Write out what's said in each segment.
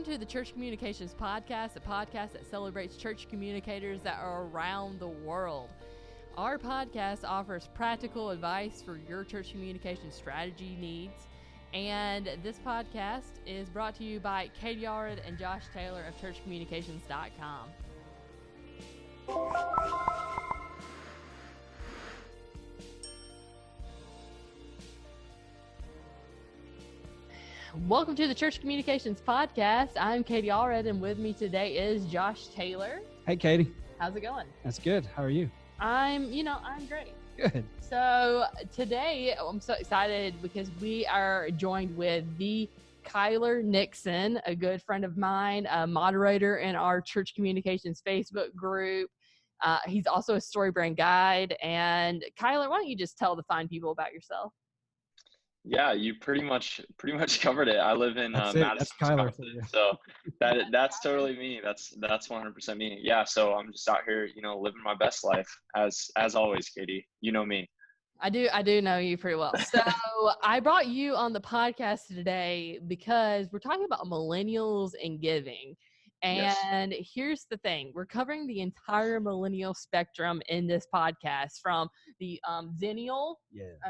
Welcome to the Church Communications Podcast, a podcast that celebrates church communicators that are around the world. Our podcast offers practical advice for your church communication strategy needs. And this podcast is brought to you by Katie Allred and Josh Taylor of churchcommunications.com. Welcome to the Church Communications Podcast. I'm Katie Allred, and with me today is Josh Taylor. Hey, Katie. How's it going? That's good. How are you? I'm great. Good. So today I'm so excited because we are joined with the Kyler Nixon, a good friend of mine, a moderator in our Church Communications Facebook group. He's also a story brand guide. And Kyler, why don't you just tell the fine people about yourself? Yeah, you pretty much covered it. I live in Madison, Wisconsin, so that's totally me. That's 100% me. Yeah, so I'm just out here, living my best life as always, Katie. You know me. I do know you pretty well. So I brought you on the podcast today because we're talking about millennials and giving. And Here's the thing. We're covering the entire millennial spectrum in this podcast, from the Zennial,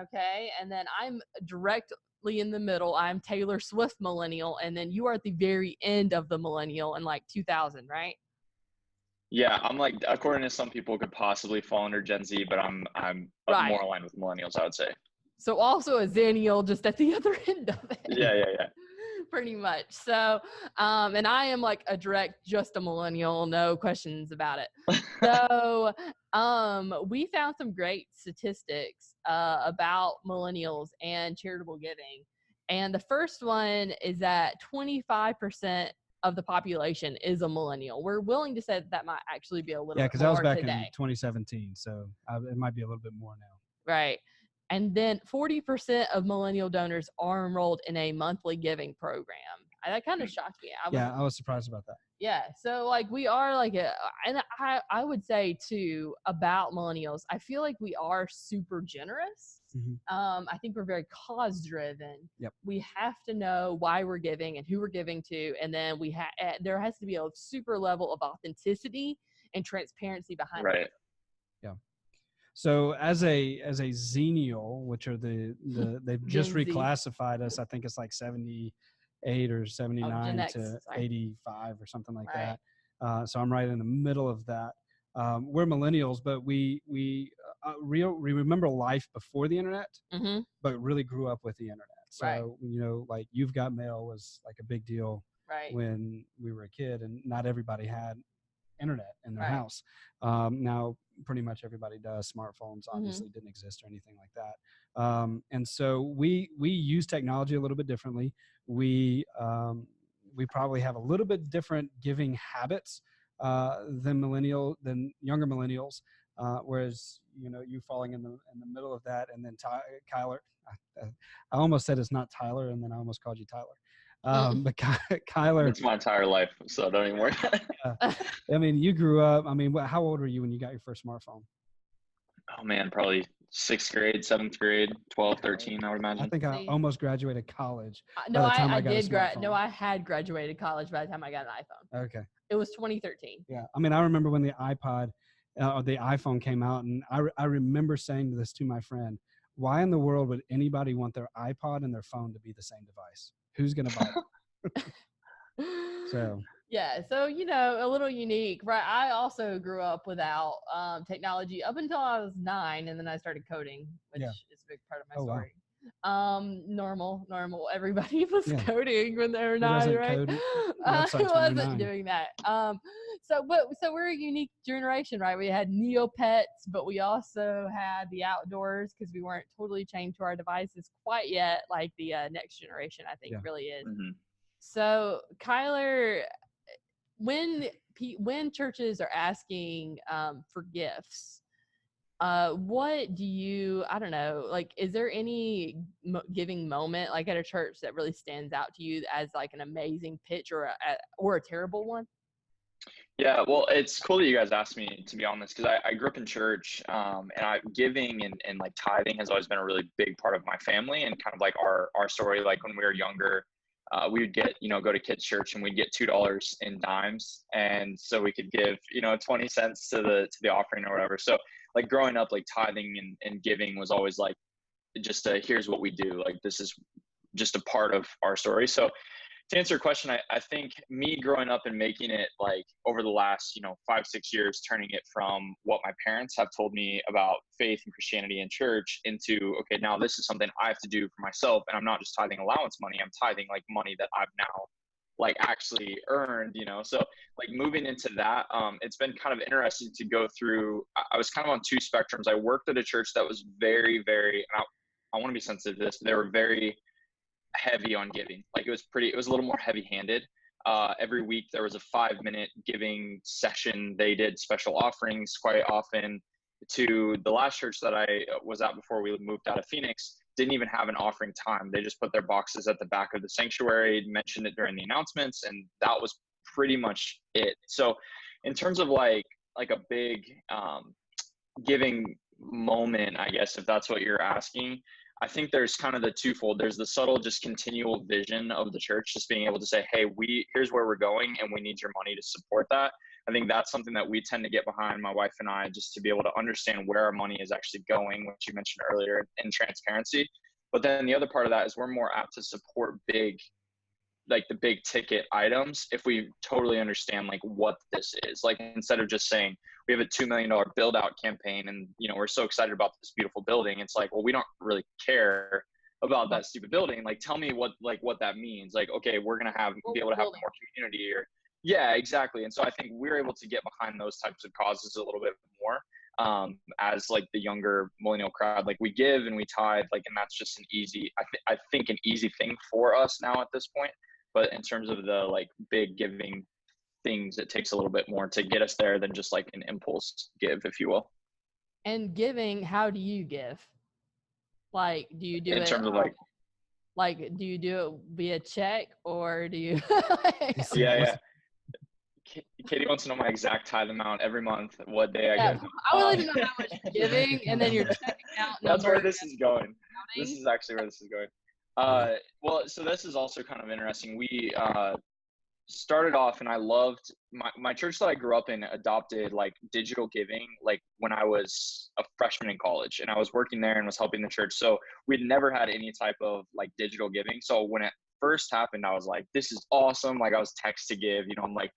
okay, and then I'm directly in the middle. I'm Taylor Swift millennial, and then you are at the very end of the millennial in like 2000, right? Yeah, I'm like, according to some people, could possibly fall under Gen Z, but I'm right. More aligned with millennials, I would say. So also a Zennial, just at the other end of it. Yeah. Pretty much. So, and I am like just a millennial, no questions about it. So, we found some great statistics about millennials and charitable giving. And the first one is that 25% of the population is a millennial. We're willing to say that might actually be a little bit more. Yeah, because that was back today. in 2017, so it might be a little bit more now. Right. And then 40% of millennial donors are enrolled in a monthly giving program. That kind of shocked me. I was surprised about that. Yeah. So like we are like and I would say too about millennials, I feel like we are super generous. Mm-hmm. I think we're very cause driven. Yep. We have to know why we're giving and who we're giving to. And then there has to be a super level of authenticity and transparency behind it. It. Yeah. So as a Zennial, which are they've just reclassified us. I think it's like 78 or 79 to 85 or something like that. So I'm right in the middle of that. We're millennials, but we remember life before the internet, mm-hmm. but really grew up with the internet. So, like You've Got Mail was like a big deal when we were a kid, and not everybody had internet in their house. Now pretty much everybody does. Smartphones obviously didn't exist or anything like that. And so we use technology a little bit differently. We probably have a little bit different giving habits than younger millennials. Whereas, you falling in the middle of that. And then Kyler, I almost said it's not Tyler, and then I almost called you Tyler. But Kyler, it's my entire life, so don't even worry. I mean, you grew up. I mean, how old were you when you got your first smartphone? Oh man, probably 6th grade, 7th grade, 12, 13, I would imagine. I think I almost graduated college. I had graduated college by the time I got an iPhone. Okay. It was 2013. Yeah. I mean, I remember when the iPod or the iPhone came out, and I remember saying this to my friend: why in the world would anybody want their iPod and their phone to be the same device? Who's going to buy it? So a little unique, right? I also grew up without technology up until I was 9, and then I started coding, which is a big part of my story. Wow. Normal. Everybody was coding when they were 9, right? I wasn't doing that. So we're a unique generation, right? We had Neopets, but we also had the outdoors because we weren't totally chained to our devices quite yet, like the next generation, I think, really is. Mm-hmm. So, Kyler, when churches are asking for gifts, what do you, I don't know, like, is there any giving moment like at a church that really stands out to you as like an amazing pitch or a terrible one? Yeah, well, it's cool that you guys asked me, to be honest, because I grew up in church, and giving and like tithing has always been a really big part of my family and kind of like our story. Like when we were younger, we would get, go to kids church and we'd get $2 in dimes. And so we could give, 20 cents to the offering or whatever. So like growing up, like tithing and giving was always like, just here's what we do. Like, this is just a part of our story. So to answer your question, I think me growing up and making it like over the last, 5-6 years, turning it from what my parents have told me about faith and Christianity and church into, okay, now this is something I have to do for myself. And I'm not just tithing allowance money, I'm tithing like money that I've now like actually earned, So like moving into that, it's been kind of interesting to go through. I was kind of on two spectrums. I worked at a church that was very, very, I want to be sensitive to this. They were very heavy on giving. Like it was a little more heavy handed. Every week there was a 5-minute giving session. They did special offerings quite often. To the last church that I was at before we moved out of Phoenix, didn't even have an offering time. They just put their boxes at the back of the sanctuary, mentioned it during the announcements, and that was pretty much it. So in terms of like a big giving moment, I guess, if that's what you're asking, I think there's kind of the twofold. There's the subtle, just continual vision of the church, just being able to say, hey, here's where we're going and we need your money to support that. I think that's something that we tend to get behind, my wife and I, just to be able to understand where our money is actually going, which you mentioned earlier, in transparency. But then the other part of that is we're more apt to support the big ticket items if we totally understand like what this is. Like instead of just saying we have a $2 million build out campaign and we're so excited about this beautiful building, it's like, well, we don't really care about that stupid building. Like tell me what that means. Like, okay, we're gonna be able to have more community, or yeah, exactly. And so I think we're able to get behind those types of causes a little bit more as like the younger millennial crowd. Like we give and we tithe, like, and that's just an easy thing for us now at this point. But in terms of the like big giving things, it takes a little bit more to get us there than just like an impulse give, if you will. And giving, how do you give? Like, do you do it in terms of like do you do it via check, or do you yeah. Katie wants to know my exact tithe amount every month, what day I give. I would like to know how much you're giving, and then you're checking out. That's where this is going. This is actually where this is going. Well, so this is also kind of interesting. We started off, and I loved my church that I grew up in adopted like digital giving, like when I was a freshman in college, and I was working there and was helping the church. So we'd never had any type of like digital giving. So when it first happened, I was like, this is awesome. Like I was text to give, I'm like,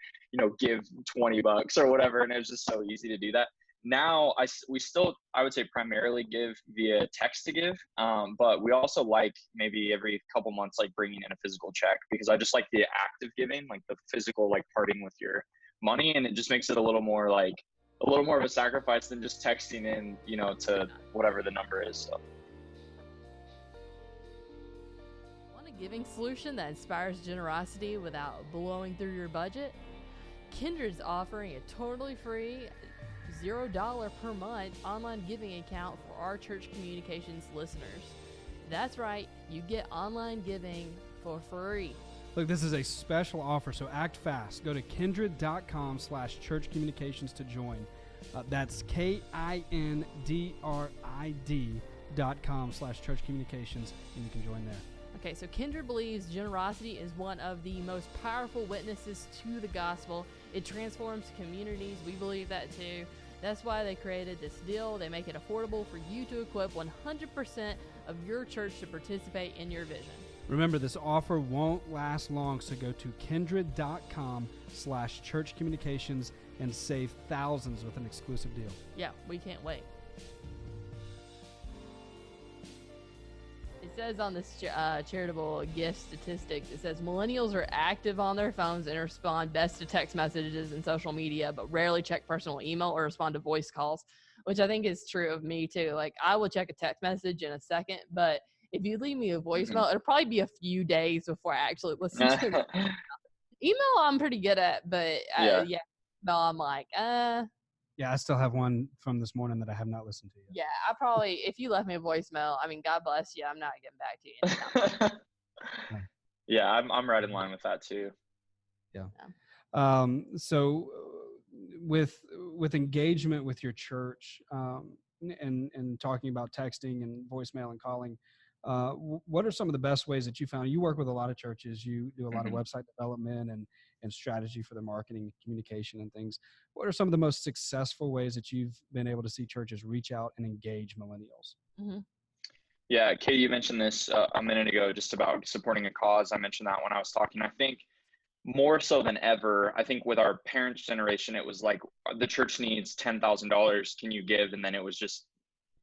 give $20 or whatever. And it was just so easy to do that. Now we still, I would say, primarily give via text to give, but we also like maybe every couple months like bringing in a physical check, because I just like the act of giving, like the physical like parting with your money, and it just makes it a little more of a sacrifice than just texting in, to whatever the number is. So. Want a giving solution that inspires generosity without blowing through your budget? Kindred's offering a totally free $0 per month online giving account for our church communications listeners. That's right, you get online giving for free. Look, this is a special offer, so act fast. Go to kindred.com/churchcommunications to join. That's kindrid.com/churchcommunications, and you can join there. Okay, so Kindred believes generosity is one of the most powerful witnesses to the gospel. It transforms communities. We believe that too. That's why they created this deal. They make it affordable for you to equip 100% of your church to participate in your vision. Remember, this offer won't last long, so go to kindred.com/churchcommunications and save thousands with an exclusive deal. Yeah, we can't wait. It says on this charitable gift statistics, it says millennials are active on their phones and respond best to text messages and social media, but rarely check personal email or respond to voice calls, which I think is true of me too. Like I will check a text message in a second, but if you leave me a voicemail, it'll probably be a few days before I actually listen to it. Email I'm pretty good at, but no, I'm like, Yeah, I still have one from this morning that I have not listened to yet. Yeah, I probably, if you left me a voicemail, I mean, God bless you, I'm not getting back to you anytime. Yeah, I'm right in line with that too. Yeah. So with engagement with your church and talking about texting and voicemail and calling, what are some of the best ways that you found? You work with a lot of churches. You do a lot of website development and strategy for their marketing, communication, and things. What are some of the most successful ways that you've been able to see churches reach out and engage millennials? Yeah, Katie, you mentioned this a minute ago, just about supporting a cause. I mentioned that when I was talking. I think more so than ever, I think with our parents' generation, it was like the church needs $10,000. Can you give? And then it was just,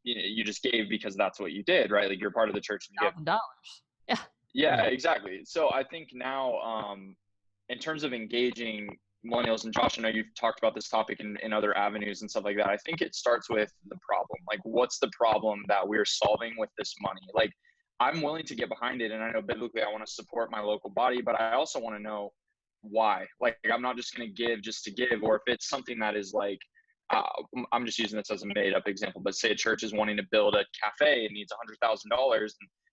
you just gave because that's what you did, right? Like you're part of the church and you give. $1,000. Yeah, exactly. So I think now, in terms of engaging millennials, and Josh, I know you've talked about this topic in other avenues and stuff like that. I think it starts with the problem. Like, what's the problem that we're solving with this money? Like, I'm willing to get behind it. And I know biblically I want to support my local body, but I also want to know why. Like, I'm not just going to give just to give, or if it's something that is like, I'm just using this as a made up example, but say a church is wanting to build a cafe and needs $100,000, and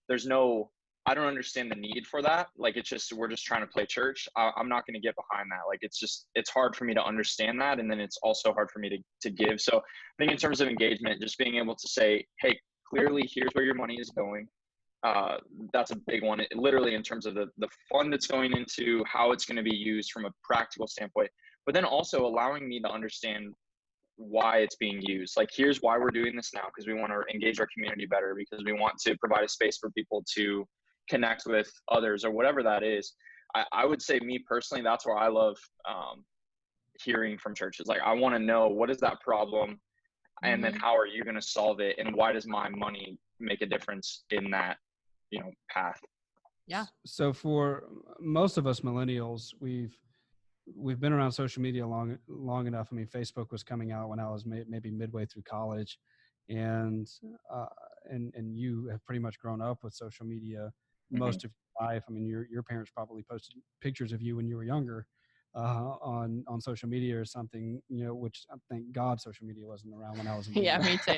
there's no, I don't understand the need for that. Like, it's just, we're just trying to play church. I'm not going to get behind that. Like, it's hard for me to understand that. And then it's also hard for me to give. So I think in terms of engagement, just being able to say, hey, clearly here's where your money is going. That's a big one. Literally in terms of the fund it's going into, how it's going to be used from a practical standpoint, but then also allowing me to understand why it's being used. Like, here's why we're doing this now, because we want to engage our community better, because we want to provide a space for people to connect with others, or whatever that is. I would say, me personally, that's where I love hearing from churches. Like, I want to know, what is that problem, and then how are you going to solve it, and why does my money make a difference in that, path? Yeah. So for most of us millennials, we've been around social media long enough. I mean, Facebook was coming out when I was maybe midway through college, and you have pretty much grown up with social media most of your life. I mean, your parents probably posted pictures of you when you were younger on social media or something, which I thank God social media wasn't around when I was in Yeah, me too.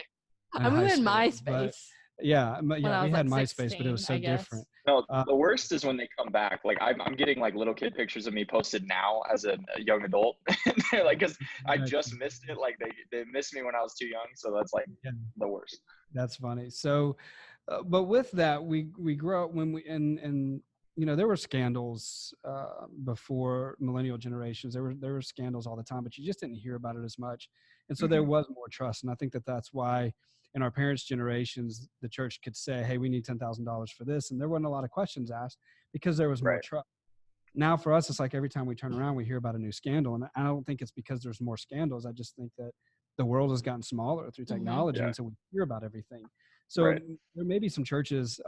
I'm in MySpace. We had like MySpace, 16, but it was so different. No, the worst is when they come back. Like, I'm getting like little kid pictures of me posted now as a young adult. They're like, because I just missed it. Like, they missed me when I was too young. So that's like the worst. That's funny. So, but with that, we grew up when and there were scandals before millennial generations. There were scandals all the time, but you just didn't hear about it as much. And so there was more trust. And I think that's why in our parents' generations, the church could say, hey, we need $10,000 for this. And there wasn't a lot of questions asked because there was more trust. Now for us, it's like every time we turn around, we hear about a new scandal. And I don't think it's because there's more scandals. I just think that the world has gotten smaller through technology. And so we hear about everything. So there may be some churches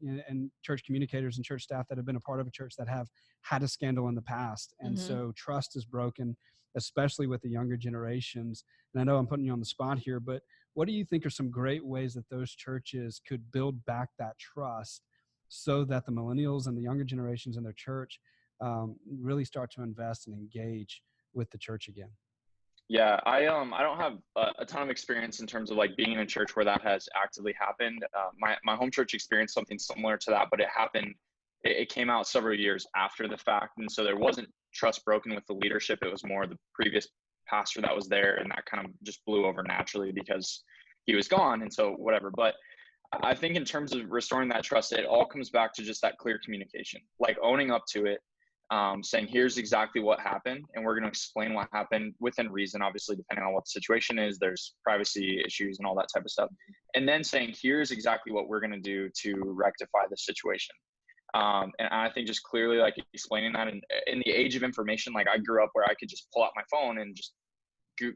and church communicators and church staff that have been a part of a church that have had a scandal in the past. And so trust is broken, especially with the younger generations. And I know I'm putting you on the spot here, but what do you think are some great ways that those churches could build back that trust so that the millennials and the younger generations in their church really start to invest and engage with the church again? Yeah, I don't have a ton of experience in terms of like being in a church where that has actively happened. My home church experienced something similar to that, but it happened. It came out several years after the fact, and so there wasn't trust broken with the leadership. It was more the previous pastor that was there, and that kind of just blew over naturally because he was gone, and so whatever. But I think in terms of restoring that trust, it all comes back to just that clear communication, like owning up to it. Saying, here's exactly what happened, and we're going to explain what happened within reason, obviously, depending on what the situation is. There's privacy issues and all that type of stuff. And then saying, here's exactly what we're going to do to rectify the situation. And I think just clearly, like, explaining that in the age of information, like I grew up where I could just pull out my phone and just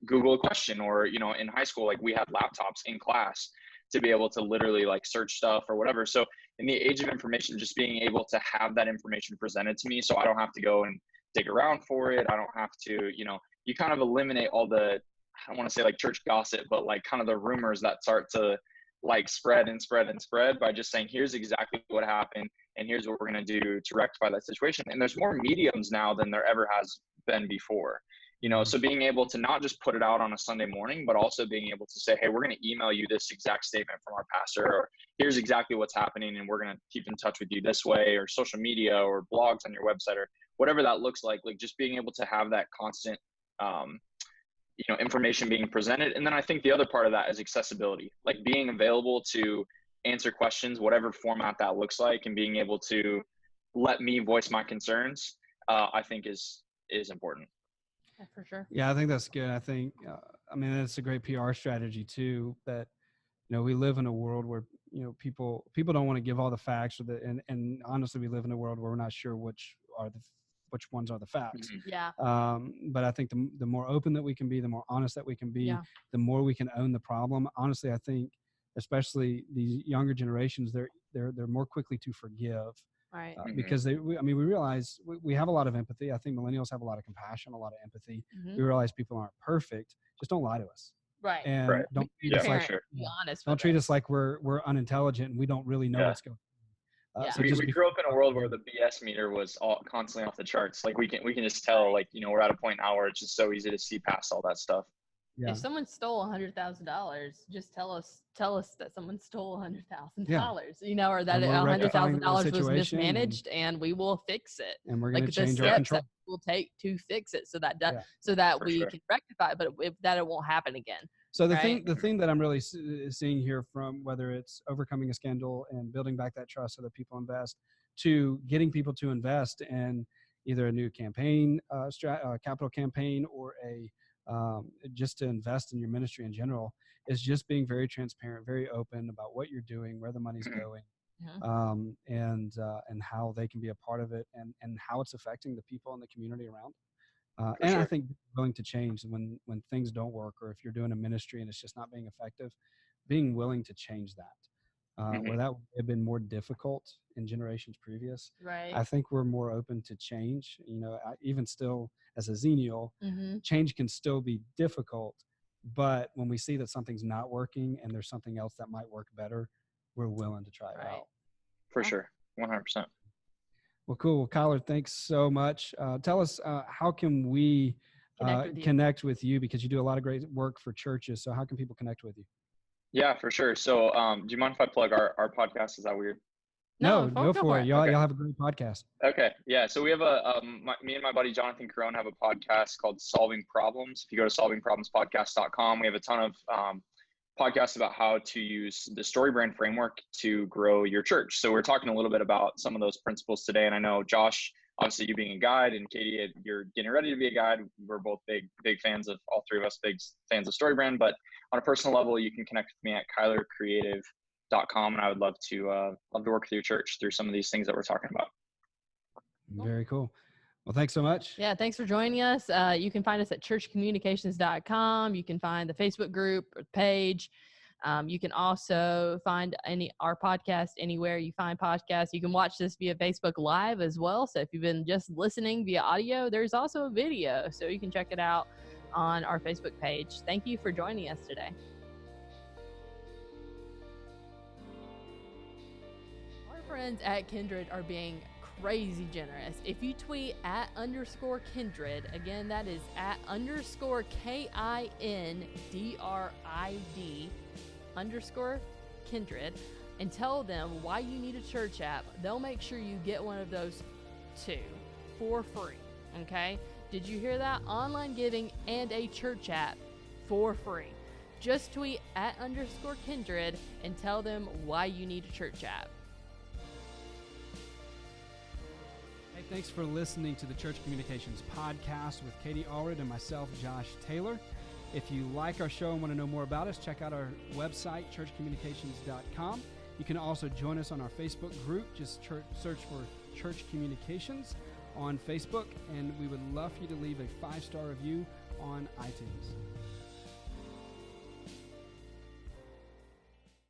Google a question, or, in high school, like we had laptops in class to be able to literally like search stuff or whatever. So in the age of information, just being able to have that information presented to me, so I don't have to go and dig around for it. I don't have to, you kind of eliminate all the, I don't want to say like church gossip, but like kind of the rumors that start to like spread by just saying, here's exactly what happened, and here's what we're going to do to rectify that situation. And there's more mediums now than there ever has been before. So being able to not just put it out on a Sunday morning, but also being able to say, hey, we're going to email you this exact statement from our pastor, or here's exactly what's happening, and we're going to keep in touch with you this way, or social media or blogs on your website, or whatever that looks like just being able to have that constant, information being presented. And then I think the other part of that is accessibility, like being available to answer questions, whatever format that looks like, and being able to let me voice my concerns, I think is important. Yeah, for sure. Yeah, I think that's good. I think, I mean, it's a great PR strategy too, that, we live in a world where, people don't want to give all the facts, and honestly, we live in a world where we're not sure which ones are the facts. Mm-hmm. Yeah. But I think the more open that we can be, the more honest that we can be, the more we can own the problem. Honestly, I think, especially these younger generations, they're more quickly to forgive. Right. Because we realize we have a lot of empathy. I think millennials have a lot of compassion, a lot of empathy. We realize people aren't perfect. Just don't lie to us. Right. And don't treat us like, be honest. Don't treat us like we're unintelligent and we don't really know what's going on. So we grew up in a world where the BS meter was constantly off the charts. Like we can just tell, like, we're at a point now where it's just so easy to see past all that stuff. Yeah. If someone stole $100,000, just tell us that someone stole $100,000, or that $100,000 was mismanaged, and we will fix it. And we're going to change our control. That we'll take to fix it, so that we can rectify it, but it won't happen again. So the thing that I'm really seeing here, from whether it's overcoming a scandal and building back that trust so that people invest, to getting people to invest in either a new campaign, capital campaign, or just to invest in your ministry in general, is just being very transparent, very open about what you're doing, where the money's going, and how they can be a part of it, and how it's affecting the people in the community around. I think willing to change when things don't work, or if you're doing a ministry and it's just not being effective, being willing to change that. Where that would have been more difficult in generations previous. Right. I think we're more open to change. Even still as a Xenial, change can still be difficult, but when we see that something's not working and there's something else that might work better, we're willing to try it out. For sure. 100%. Well, cool. Well, Kyler, thanks so much. Tell us, how can we connect with you? Because you do a lot of great work for churches. So how can people connect with you? Yeah, for sure. So do you mind if I plug our podcast? Is that weird? No, go for it. Y'all have a great podcast. Okay. Yeah. So we have me and my buddy Jonathan Carone have a podcast called Solving Problems. If you go to solvingproblemspodcast.com, we have a ton of podcasts about how to use the story brand framework to grow your church. So we're talking a little bit about some of those principles today. And I know, Josh, obviously you being a guide, and Katie, you're getting ready to be a guide. We're both big fans of, all three of us, big fans of story brand. But on a personal level, you can connect with me at kylercreative.com, and I would love to work with your church through some of these things that we're talking about. Very cool. Well, thanks so much. Yeah, thanks for joining us. You can find us at churchcommunications.com. You can find the Facebook group or page. You can also find our podcast anywhere you find podcasts. You can watch this via Facebook Live as well. So if you've been just listening via audio, there's also a video, so you can check it out on our Facebook page. Thank you for joining us today. Our friends at Kindred are being crazy generous. If you tweet @_Kindred, again, that is @KINDRID_Kindred, and tell them why you need a church app, they'll make sure you get one of those too, for free. Okay? Did you hear that? Online giving and a church app for free. Just tweet @_Kindred and tell them why you need a church app. Hey, thanks for listening to the Church Communications Podcast with Katie Allred and myself, Josh Taylor. If you like our show and want to know more about us, check out our website, churchcommunications.com. You can also join us on our Facebook group. Just search for Church Communications on Facebook, and we would love for you to leave a 5-star review on iTunes.